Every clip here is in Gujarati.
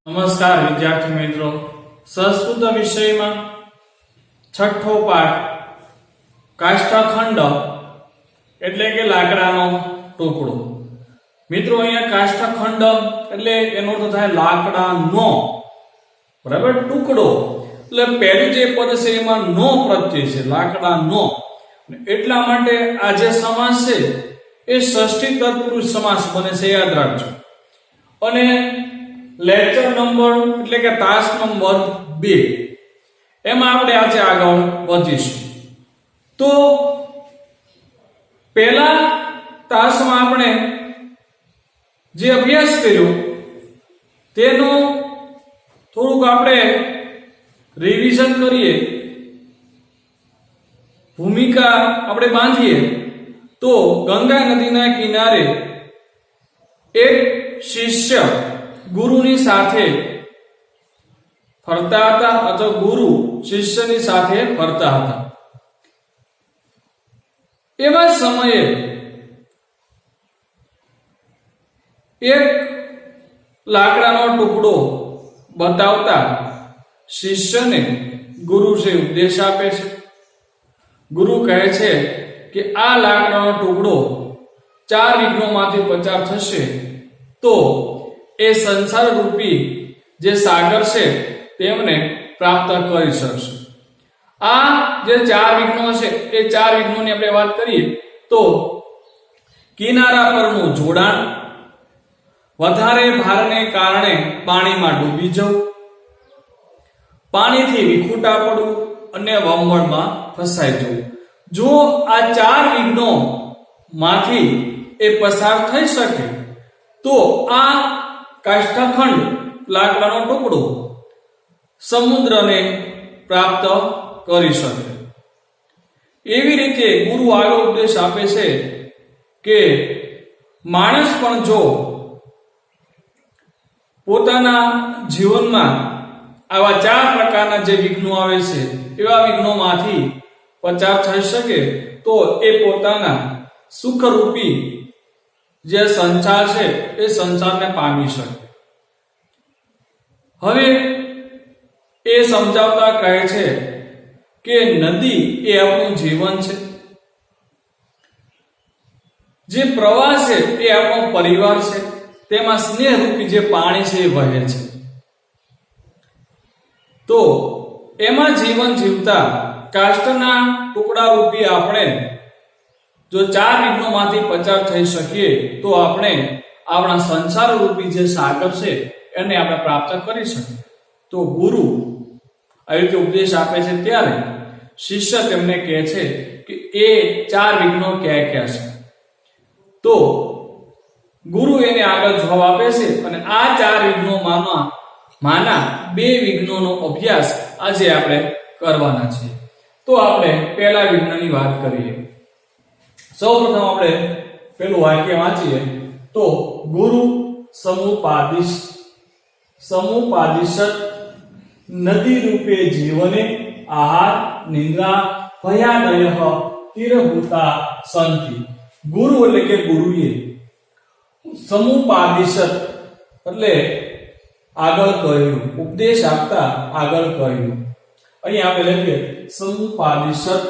નમસ્કાર વિદ્યાર્થી મિત્રો, સંસ્કૃત વિષયમાં છઠ્ઠો પાઠ કાષ્ઠખંડ એટલે કે લાકડાનો ટુકડો. મિત્રો અહીંયા કાષ્ઠખંડ એટલે એનો અર્થ થાય લાકડાનો, બરાબર, ટુકડો. એટલે પહેલું જે પદ છે એમાં નો પ્રત્યય છે, લાકડાનો. એટલા માટે આ જે સમાસ છે એ ષષ્ઠી તત્પુરુષ સમાસ બને છે, યાદ રાખજો. અને લેક્ચર નંબર એટલે કે તાસ નંબર 2 એમાં આપણે આજે આગળ વધીશું. તો પહેલા તાસમાં આપણે જે અભ્યાસ કર્યો તેનું થોડુંક આપણે રિવિઝન કરીએ, ભૂમિકા આપણે બાંધીએ. તો ગંગા નદીના કિનારે એક શિષ્ય ગુરુની સાથે ફરતા હતા, અથવા ગુરુ શિષ્યની સાથે ફરતા હતા. એવા સમયે એક લાકડાનો ટુકડો બતાવતા શિષ્યને ગુરુ છે ઉપદેશ આપે છે. ગુરુ કહે છે કે આ લાકડાનો ટુકડો 4 વિઘ્નોમાંથી પસાર થશે તો એ સંસાર રૂપી જે સાગર છે તેમને પ્રાપ્ત કરી શકશે. આ જે 4 વિઘ્નો છે એ 4 વિઘ્નોની આપણે વાત કરીએ તો કિનારા પરનું જોડાણ, વધારે ભારને કારણે પાણીમાં ડૂબી જવું, પાણીથી વિખૂટા પડવું અને વમળમાં ફસાઈ જવું. જો આ 4 વિઘ્નો માંથી એ પસાર થઈ શકે તો આ કાષ્ઠખંડ લાકડાનો ટુકડો સમુદ્રને પ્રાપ્ત કરી શકે. એવી રીતે ગુરુ આગળ ઉપદેશ આપે છે કે માણસ પણ જો પોતાના જીવનમાં આવા 4 પ્રકારના જે વિઘ્નો આવે છે એવા વિઘ્નોમાંથી પસાર થઈ શકે તો એ પોતાના સુખરૂપી જે સંસાર છે એ સંસારને પામી શકે. હવે એ સમજાવતા કહે છે કે નદી એ આપણું જીવન છે, જે પ્રવાહ છે એ આપણો પરિવાર છે, તેમાં સ્નેહ રૂપી જે પાણી છે એ વહે છે. તો એમાં જીવન જીવતા કાષ્ઠના ટુકડા રૂપી આપણે જો 4 વિઘ્નોમાંથી પસાર થઈ શકીએ તો આપણે આપણા સંસાર રૂપી જે સાગર છે એને આપણે પ્રાપ્ત કરી શકીએ. તો ગુરુ આવી રીતે ઉપદેશ આપે છે ત્યારે શિષ્ય તેમને કહે છે કે એ 4 વિઘ્નો ક્યાં ક્યાં છે. તો ગુરુ એને આગળ જવાબ આપે છે અને આ 4 વિઘ્નોમાંના 2 વિઘ્નોનો અભ્યાસ આજે આપણે કરવાના છે. તો આપણે પહેલા વિઘ્નની વાત કરીએ. સૌપ્રથમ આપણે પેલું વાક્ય વાંચીએ તો ગુરુ સમુપાદિશત નદી રૂપે જીવને આહાર નિંદ્રા ભયાદય તિરહુતા સંતિ. ગુરુ એટલે કે ગુરુએ સમુપાદિશત એટલે આગળ કહ્યું, ઉપદેશ આપતા આગળ કહ્યું. અહીં આપણે લખીએ સમુપાદિશત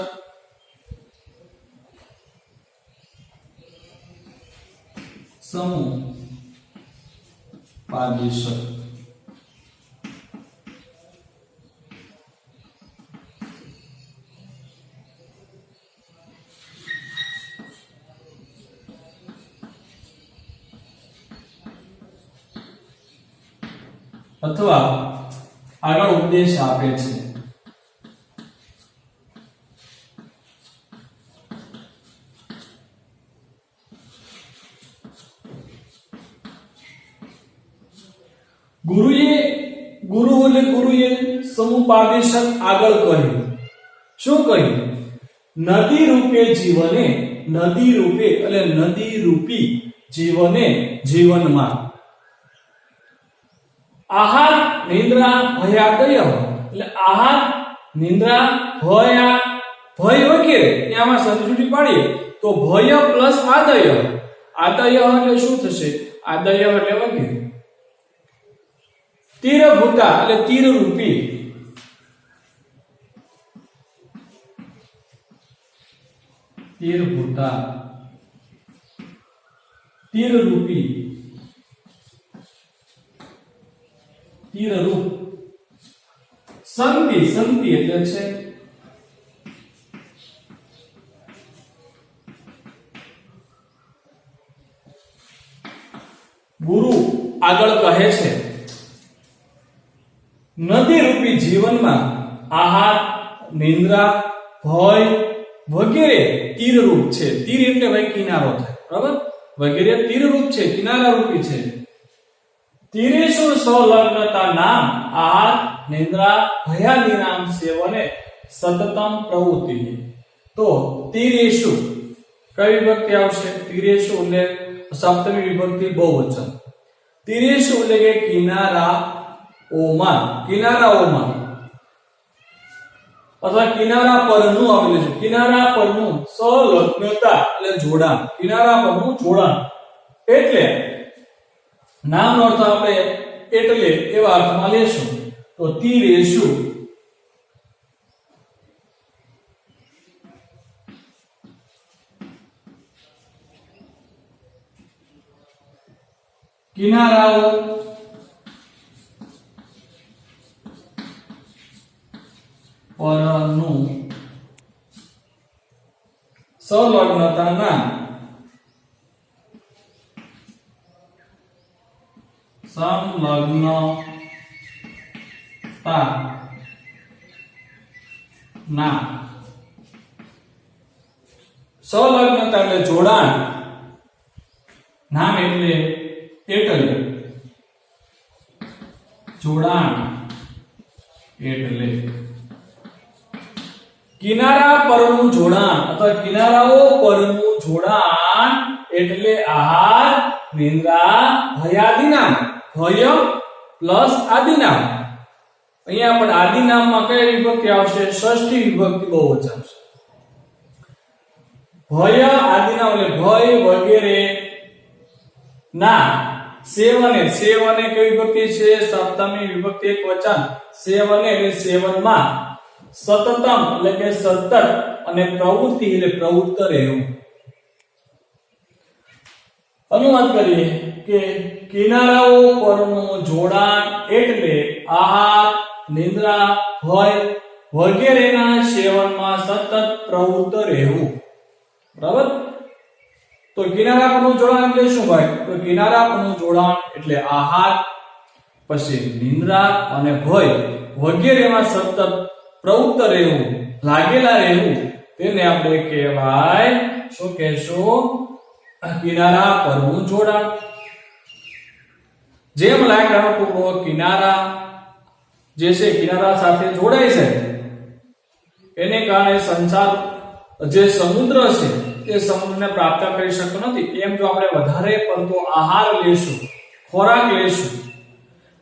અથવા આગળ ઉપદેશ આપે છે. ગુરુએ સમુપાદેશક આગળ કહ્યું. શું કહ્યું? નદી રૂપે જીવને, નદી રૂપે એટલે નદી રૂપી જીવને, જીવનમાં આહાર નિદ્રા ભયાદય એટલે આહાર નિદ્રા ભય વગેરે ત્યાંમાં સમજૂતી પાડીએ તો ભય પ્લસ આદય. આદય એટલે શું થશે? આદય એટલે વગેરે. તીરભૂતા એટલે તીર રૂપી, તીરભૂતા તીર રૂપી, તીર રૂપ. સંતિ, સંતિ એટલે છે ગુરુ આગળ કહે છે નદી રૂપી જીવનમાં આહાર નિંદ્રા ભય વગેરે તીર રૂપ છે. તીર એટલે ભાઈ કિનારો થાય, બરાબર? વગેરે તીર રૂપ છે, કિનારા રૂપી છે. તીરેષુ સંલગ્નતા નામ આહાર નિંદ્રા ભયાદિ નામ સેવને સતતમ પ્રવૃત્તિ. તો તીરેષુ કઈ વિભક્તિ આવશે? તીરેષુ એટલે સપ્તમી વિભક્તિ બહુવચન. તીરેષુ એટલે કે કિનારાઓમાં, કિનારાઓમાં અથવા કિનારા પરનું આવેલું છે. કિનારા પરનું સંલગ્નતા એટલે જોડાણ, કિનારા પરનું જોડાણ. એટલે નામનો અર્થ આપણે એટલે એવા અર્થમાં લેશું તો તીરેષુ કિનારાઓ પરનું સંલગ્નતાના સંલગ્નતા એટલે જોડાણ, નામ એટલે જોડાણ એટલે કિનારા પરનું જોડાણ અથવા કિનારાઓ પરનું જોડાણ એટલે આહાર નિંદ્રા ભયાદિ નામ. ભય પ્લસ આદિ નામ. અહીંયા પણ આદિ નામમાં કઈ વિભક્તિ આવશે? ષષ્ઠી વિભક્તિ બહુવચન આવશે. ભય આદિ નામ એટલે ભય વગેરે ના સેવને, સેવને કઈ વિભક્તિ છે? સપ્તમી વિભક્તિ એકવચન. સેવને એટલે સેવનમાં, સતતમ એટલે કે સતત, અને પ્રવૃત્તિ એટલે પ્રવૃત્ત રહેવું. અનુવાદ કરીએ કે કિનારાઓ પરનું જોડાણ એટલે આહાર નિંદ્રા ભય વગેરેના સેવનમાં સતત પ્રવૃત્ત રહેવું. બરાબર? તો કિનારા પરનું જોડાણ એટલે શું ભાઈ? તો કિનારા પરનું જોડાણ એટલે આહાર, પછી નિંદ્રા અને ભય વગેરેમાં સતત પ્રવૃત્ત રહેવું, લાગેલા રહેવું, તેને આપણે કહેવાય શું કહેશું? કિનારા પરનું જોડાણ. જેમ લાકડાનો ટુકડો કિનારા જે છે કિનારા સાથે જોડાય છે, એને કારણે સંસાર જે સમુદ્ર છે એ સમુદ્રને પ્રાપ્ત કરી શકતો નથી. એમ જો આપણે વધારે પડતો આહાર લેશું, ખોરાક લેશું,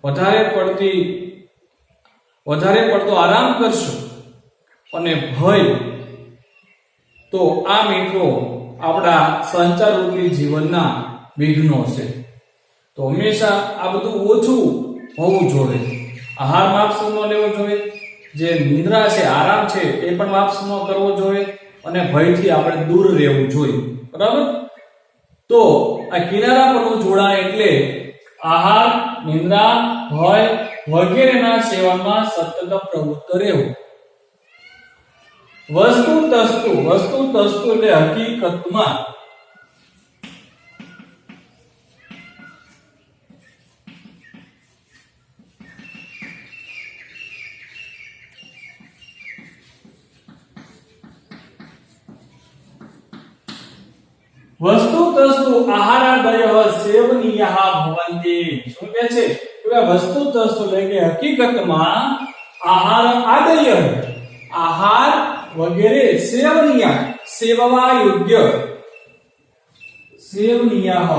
વધારે પડતો આરામ કરશું અને ભય, તો આ મિત્રો આપણા સંચાર રૂપી જીવનના વિઘ્નો છે. તો હંમેશા આ બધું ઓછું હોવું જોઈએ. આહાર માપસમનો લેવો જોઈએ, જે નિદ્રા છે, આરામ છે, એ પણ માપસમનો કરવો જોઈએ, અને ભયથી આપણે દૂર રહેવું જોઈએ. બરાબર? તો આ કિનારા પરનું જોડાણ એટલે આહાર નિદ્રા ભય વગેરેના સેવનમાં સતત પ્રવૃત્ત રહેવું. વસ્તુ તસ્તુ એટલે હકીકતમાં, વસ્તુતસ્તુ આહારાદયઃ સેવનીયઃ ભવન્તિ. શું કહે છે કે વસ્તુતસ્તુ એટલે કે હકીકતમાં આહાર આદય આહાર વગેરે સેવનીય સેવવા યોગ્ય સેવનીયઃ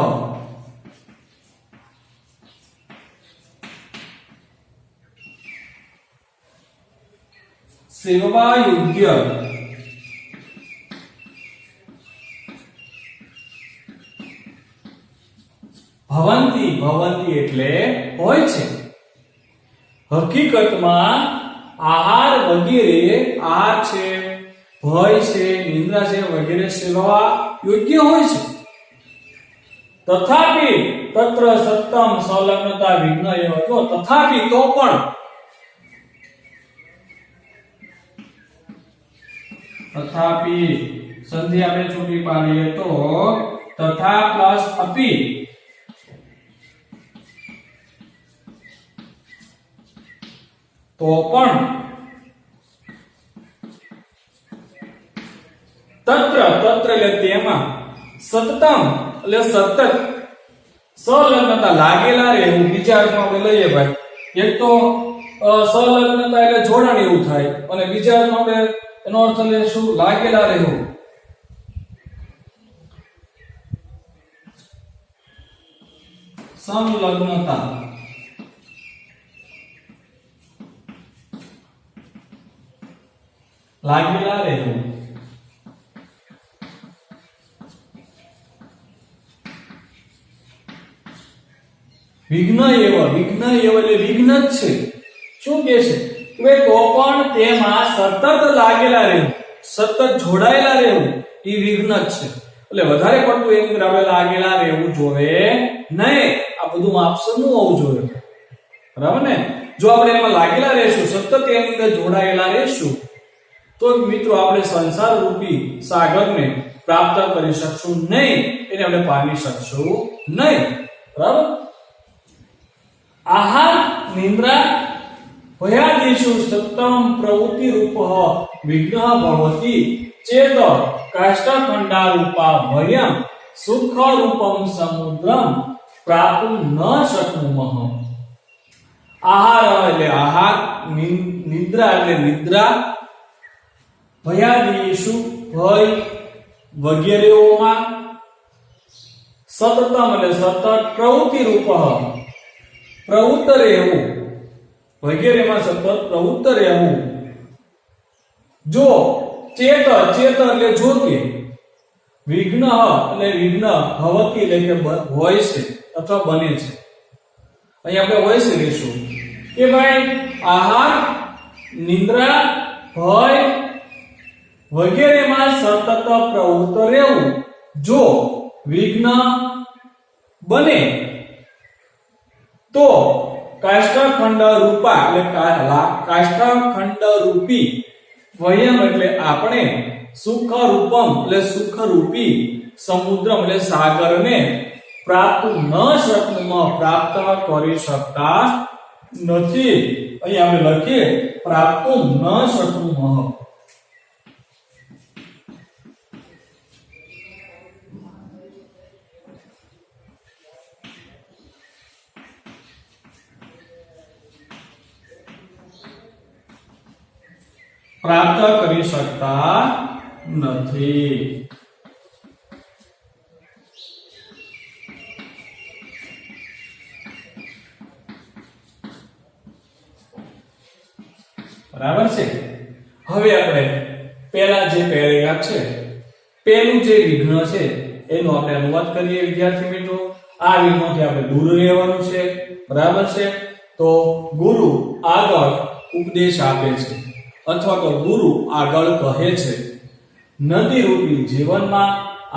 સેવવા યોગ્ય ભવંતી ભવંતી એટલે હોય છે. હકીકતમાં આહાર વગેરે આહાર છે ભય છે નિંદ્રા છે વગેરે સેવા યોગ્ય હોય છે. તથાપિ તત્ર સત્તમ સંલગ્નતા વિઘ્ન એવ. જો તથાપિ તો પણ તથાપિ સંધિ આપણે છૂટી પાડીએ તો તથા પ્લસ અપી તો પણ તત્ર તત્ર એટલે તેમાં સતતમ એટલે સતત સંલગ્નતા લાગેલા રહેવું. બીજા અર્થમાં આપણે લઈએ ભાઈ, એક તો સંલગ્નતા એટલે જોડાણ એવું થાય અને બીજા અર્થમાં આપણે એનો અર્થ લે શું લાગેલા રહેવું. સંલગ્નતા લાગેલા રહેવું. વિઘ્ન એવ વિઘ્ન એવ એટલે વિઘ્ન જ છે. શું કહે છે કે તો પણ તેમાં સતત લાગેલા રહેવું સતત જોડાયેલા રહેવું એ વિઘ્ન જ છે. એટલે વધારે પડતું એની અંદર આપણે લાગેલા રહેવું જોઈએ નહીં. આ બધું માપસરનું હોવું જોઈએ, બરાબર ને. જો આપણે એમાં લાગેલા રહેશું સતત એની અંદર જોડાયેલા રહેશું તો મિત્રો આપણે સંસાર રૂપી સાગરને પ્રાપ્ત કરી શકશું નહીં, એને આપણે પામી શકશું નહીં, બરાબર. આહાર નિંદ્રા ભયાદિષુ સત્તમ પ્રવૃત્તિ રૂપઃ વિઘ્નઃ ભવતિ ચેત કાષ્ઠખંડા રૂપા ભયમ સુખ રૂપમ સમુદ્રમ પ્રાપ્તું ન શક્નુમઃ. આહાર એટલે આહાર, નિદ્રા એટલે નિદ્રા, ભયાદિષુ ભય વગેરેઓમાં, સતતમ એટલે સતત, પ્રવૃત્તિ રૂપઃ પ્રવૃત્ત રહેવું વગેરેમાં સતત પ્રવૃત્ત રહેવું. જો ચેત ચેત એટલે જોકે, વિઘ્ન એટલે વિઘ્ન, ભવતી એટલે કે હોય છે અથવા બને છે. અહીં આપણે હોય છે લેશું કે ભાઈ આહાર નિંદ્રા ભય વગેરેમાં સતત પ્રવૃત્ત રહેવું. જો વિઘ્ન બને તો કાષ્ઠખંડ રૂપા એટલે કાષ્ઠખંડ રૂપી, વયમ એટલે આપણે, સુખ રૂપમ એટલે સુખ રૂપી, સમુદ્રમ એટલે સાગરને પ્રાપ્ત ન શકનુમઃ પ્રાપ્ત કરી શકતા નથી. અહીં આપણે લખીએ પ્રાપ્ત ન શકનુમઃ. પ્રાપ્ત કરી શકતા નથી. બરાબર છે. હવે આપણે પહેલા જે પેરેગ્રાફ છે, પહેલું જે વિઘ્ન છે એનું આપણે અનુવાદ કરીએ વિદ્યાર્થી મિત્રો. આ વિઘ્નોથી આપણે દૂર રહેવાનું છે, બરાબર છે. તો ગુરુ આગળ ઉપદેશ આપે છે અથવા તો ગુરુ આગળ કહે છે, નદી રૂપી જીવનમાં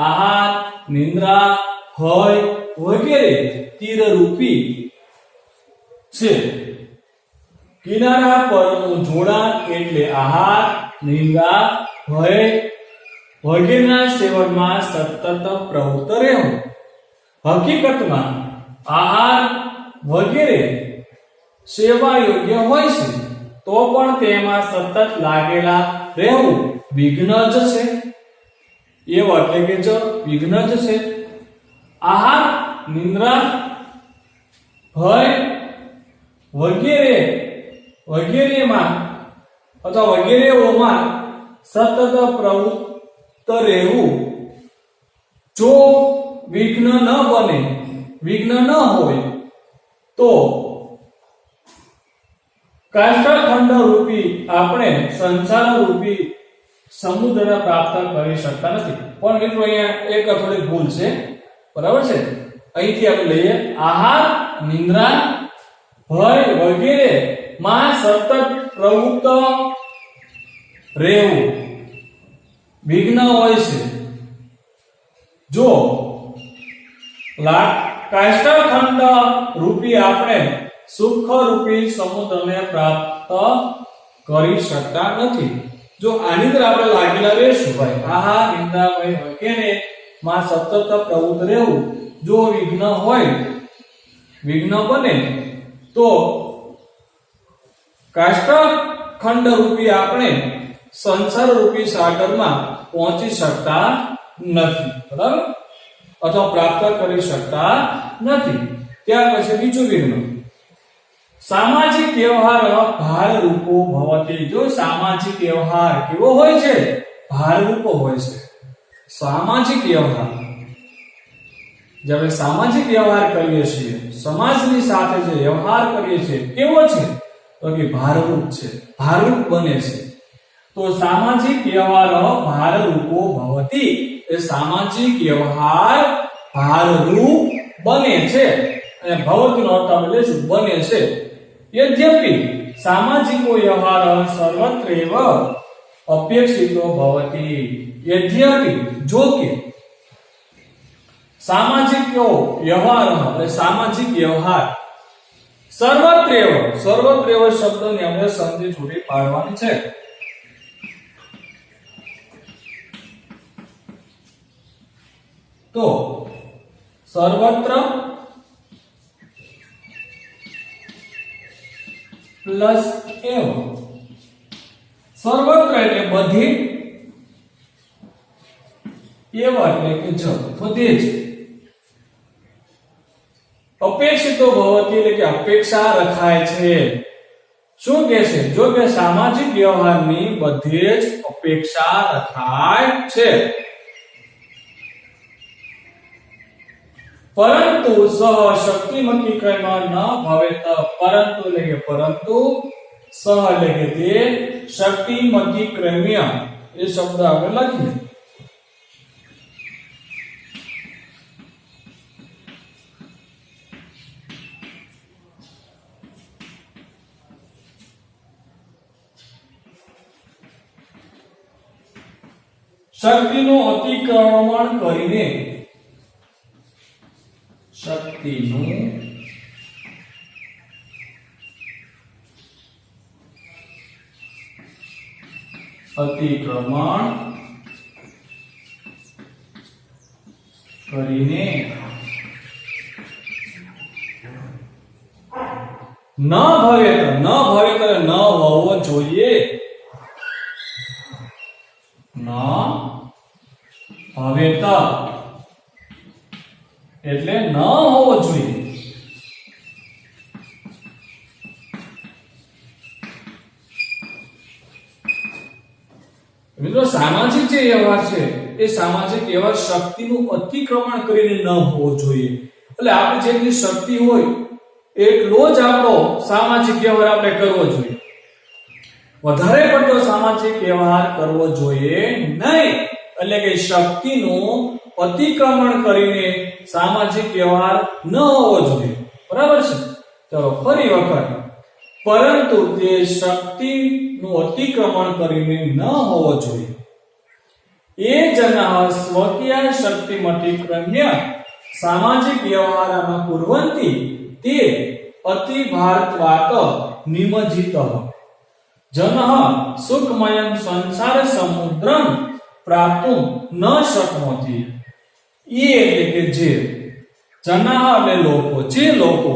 આહાર નિંદ્રા ભય વગેરે તીર રૂપી છે. કિનારા પરનું જોડાણ એટલે આહાર નિંદ્રા ભય વગેરેના સેવનમાં સતત પ્રવૃત્ત રહેવું. હકીકતમાં આહાર વગેરે સેવા યોગ્ય હોય છે તો પણ તેમાં સતત લાગેલા રહેવું વિઘ્ન જ છે. એવ એટલે કે જ વિઘ્ન જ છે. આહાર, નિંદ્રા, ભય વગેરે વગેરેમાં અથવા વગેરેઓમાં સતત પ્રવૃત્ત રહેવું. જો વિઘ્ન ન બને, વિઘ્ન ન હોય તો કાષ્ઠખંડ રૂપી આપણે સંસાર રૂપી સમુદ્રને પ્રાપ્ત કરી શકતા નથી. પણ મિત્રો અહીંયા એક થોડી ભૂલ છે, બરાબર છે. અહીંથી આપણે લઈએ આહાર, નિંદ્રા, ભય વગેરે માં સતત પ્રવૃત્ત રહેવું વિઘ્ન હોય છે. જો કાષ્ઠખંડ રૂપી આપણે સુખ રૂપી સમુદ્રને પ્રાપ્ત કરી શકતા નથી. જો આની અંદર આપણે લાગેલા રહેશું ભાઈ, આહાર, નિંદ્રા, ભય વગેરે માં સતત પ્રવૃત્ત રહેવું, જો વિઘ્ન હોય, વિઘ્ન બને તો કાષ્ઠખંડ રૂપી આપણે સંસાર રૂપી સાગરમાં પહોંચી શકતા નથી, બરાબર, અથવા પ્રાપ્ત કરી શકતા નથી. ત્યાર પછી બીજું વિઘ્ન સામાજિક વ્યવહાર ભારરૂપો ભવતી. જો સામાજિક વ્યવહાર કેવો હોય છે? ભારરૂપો હોય છે. સામાજિક વ્યવહાર, જ્યારે સામાજિક વ્યવહાર કરીએ છીએ, સમાજની સાથે જે વ્યવહાર કરીએ છીએ, કેવો છે? તો કે ભારરૂપ છે, ભારરૂપ બને છે. તો સામાજિક વ્યવહાર ભારરૂપો ભવતી, એ સામાજિક વ્યવહાર ભારરૂપ બને છે. અને ભવતીનો અર્થ આપણે લઈશું બને છે. यद्यपि सामाजिको व्यवहार सर्वत्रैव अपेक्षितो भवति. यद्यपि जो कि सामाजिक व्यवहार એટલે સામાજિક વ્યવહાર સર્વત્રેવ, સર્વત્રેવ શબ્દને આપણે સમજી જોડી પાડવાની છે. તો સર્વત્ર પ્લસ એવ, સર્વત્ર એટલે બધી, એવ એટલે કે જ, બધે જ, અપેક્ષિતો ભવતી એટલે કે અપેક્ષા રખાય છે. શું કહે છે? જો કે સામાજિક વ્યવહારની બધે જ અપેક્ષા રખાય છે, પરંતુ સહ શક્તિમતી કર્મ ન ભવેત. પરંતુ એટલે કે પરંતુ, સહ એટલે કે તે, શક્તિમતી ક્રમ્ય એ શબ્દ આપણે લખીએ. શક્તિનું અતિક્રમણ કરીને, શક્તિનું અતિક્રમણ કરીને ન ભવેત, ન ભવેત ન હોવો જોઈએ, ન ભવેત એટલે ન હોવો જોઈએ. મિત્રો સામાજિક જે વ્યવહાર છે એ સામાજિક વ્યવહાર શક્તિનું અતિક્રમણ કરીને ન હોવો જોઈએ. એટલે આપણે જેટલી શક્તિ હોય એટલો જ આપણો સામાજિક વ્યવહાર આપણે કરવો જોઈએ. વધારે પડતો સામાજિક વ્યવહાર કરવો જોઈએ નહીં. એટલે કે શક્તિનું અતિક્રમણ કરીને સામાજિક વ્યવહાર ન હોવો જોઈએ, બરાબર છે. ચલો ફરી વખત, પરંતુ તે શક્તિનું અતિક્રમણ કરીને ન હોવો જોઈએ. એ જનઃ સ્વકીય શક્તિમતી ક્રમ્ય સામાજિક વ્યવહારમાં કુર્વન્તિ તે અતિભારત્વાત નિમજ્જિતઃ જનઃ સુખમયં સંસાર સમુદ્રમ પ્રાપ્તુમ ન શક્નોતિ. એ એટલે કે જે, જનઃ એટલે લોકો, જે લોકો,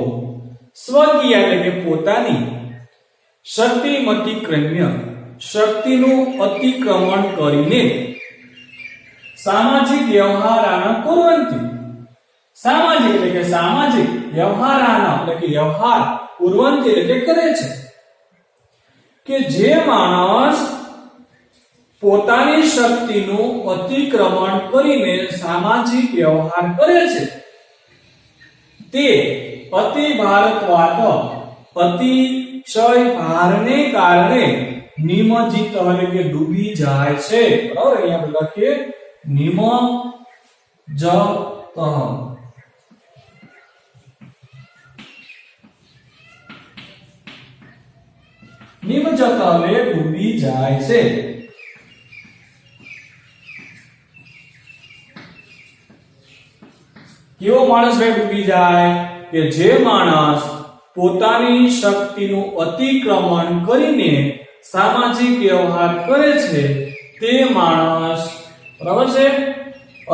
સ્વકીય એટલે કે પોતાની, શક્તિમતી ક્રમ્ય શક્તિનું અતિક્રમણ કરીને સામાજિક વ્યવહારાન કુર્વંતિ. સામાજિક એટલે કે સામાજિક, વ્યવહારાન એટલે કે વ્યવહાર, કુર્વંતિ એટલે કે કરે છે. કે જે માણસ પોતાની શક્તિનું અતિક્રમણ કરીને સામાજિક વ્યવહાર કરે છે તે અતિ ભારત્વાત, અતિશય ભારને કારણે નિમજિત એટલે કે ડૂબી જાય છે. બરાબર, અહીંયા આપણે લખીએ નિમજ્જત, નિમજ્જત એટલે ડૂબી જાય છે. કેવો માણસ ડૂબી જાય? કે જે માણસ પોતાની શક્તિનું અતિક્રમણ કરીને સામાજિક વ્યવહાર કરે છે તે માણસ, બરાબર છે,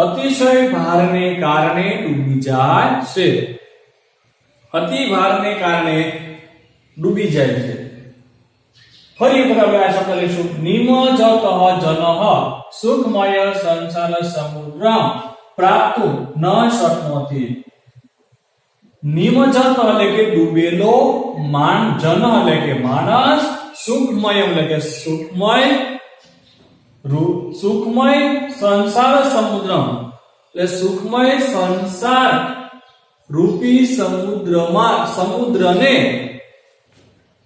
અતિશય ભારને કારણે ડૂબી જાય છે. અતિ ભારને કારણે ડૂબી જાય છે. ફરી વખત આપણે આ શબ્દ લઈશું. નિમજ્જત જનઃ સુખમય સંસાર સમુદ્રમ પ્રાપ્તુ ન શક્નોતિ. નિમજ્જત એટલે કે ડૂબેલો, જન એટલે કે માણસ, સુખમય એટલે કે સુખમય, સુખમય સંસાર સમુદ્રમ એટલે સુખમય સંસાર રૂપી સમુદ્રને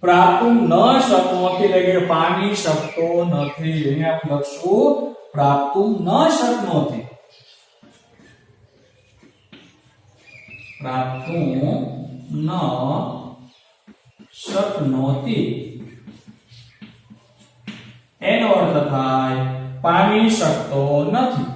પ્રાપ્તુ ન શક્નોતિ એટલે કે પામી શકતો નથી. અહીંયા આપણે લખશું પ્રાપ્તુ ન શક્નોતિ. પ્રાપ્તુ ન શક્નોતિ એનો અર્થ થાય પામી શકતો નથી.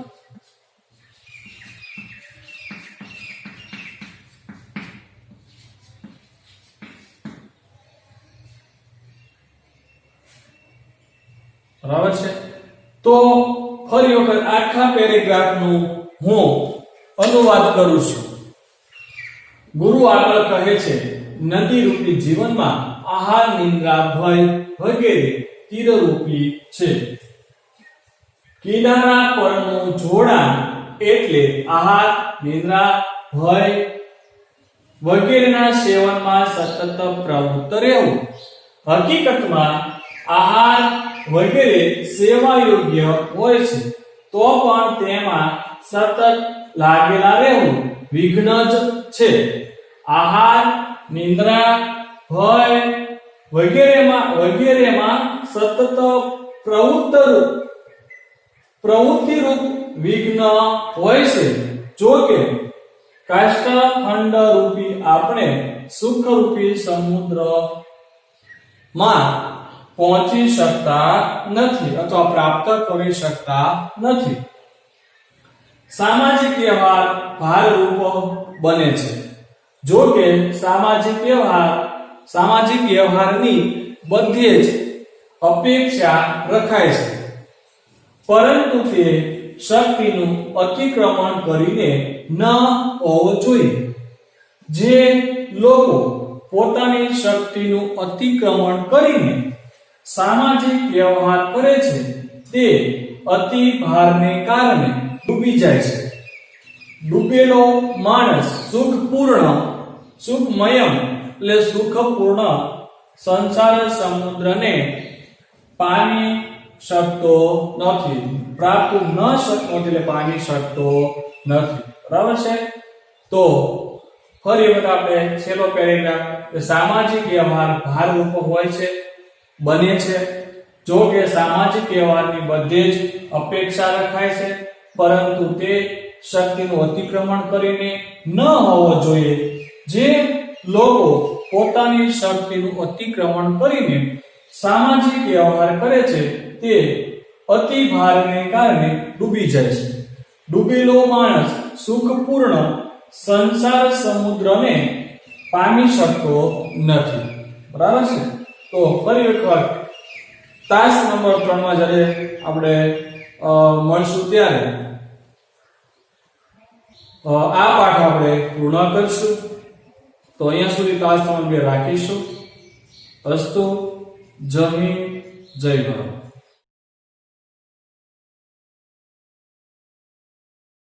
બરાબર છે. તો ફરી વખત આખા પેરેગ્રાફનું હું અનુવાદ કરું છું. ગુરુ આગળ કહે છે, નદી રૂપી જીવનમાં આહાર, નિંદ્રા, ભય વગેરે તીરરૂપી છે. કિનારા પરનું જોડાણ એટલે આહાર, નિંદ્રા, ભય વગેરેના સેવનમાં સતત પ્રવૃત્ત રહેવું. હકીકતમાં આહાર વગેરે સેવા યોગ્ય હોય છે તો પણ તેમાં સતત લાગેલા રહેવું વિઘ્ન જ છે. આહાર, નિંદ્રા, ભય વગેરેમાં સતત પ્રવૃત્તિરૂપ વિઘ્ન હોય છે. જો કે કાષ્ઠખંડ રૂપી આપણે સુખ રૂપી સમુદ્રમાં પહોંચી શકતા નથી અથવા પ્રાપ્ત કરી શકતા નથી. સામાજિક વ્યવહાર ભારરૂપ બને છે. જો કે સામાજિક વ્યવહારની બધે જ અપેક્ષા રખાય છે, પરંતુ તે શક્તિનું અતિક્રમણ કરીને ન હોવો જોઈએ. જે લોકો પોતાની શક્તિનું અતિક્રમણ કરીને સામાજિક વ્યવહાર કરે છે તે અતિ ભારને કારણે ડૂબી જાય છે. ડૂબેલો માણસ સુખમયમ એટલે સુખપૂર્ણ સંસાર સમુદ્રને પામી શકતો નથી. પ્રાપ્ત ન શકતો એટલે પામી શકતો નથી. બરાબર છે. તો ફરી વખત આપણે છેલ્લો પેરેગ્રાફ, સામાજિક વ્યવહાર ભારરૂપ હોય છે, બને છે. જો કે સામાજિક વ્યવહારની બધે જ અપેક્ષા રખાય છે, પરંતુ તે શક્તિનું અતિક્રમણ કરીને ન હોવો જોઈએ. જે લોકો પોતાની શક્તિનું અતિક્રમણ કરીને સામાજિક વ્યવહાર કરે છે તે અતિ ભારને કારણે ડૂબી જાય છે. ડૂબેલો માણસ સુખપૂર્ણ સંસાર સમુદ્રને પામી શકતો નથી. બરાબર છે. તો ફરી વખત તાસ નંબર 3 માં જ્યારે આપણે મળશું ત્યારે આ પાઠ આપણે પૂર્ણ કરીશું. તો અહીંયા સુધી તાસ નંબર 2 રાખીશું. અસ્તુ. જય હિન્દ, જય ભારત.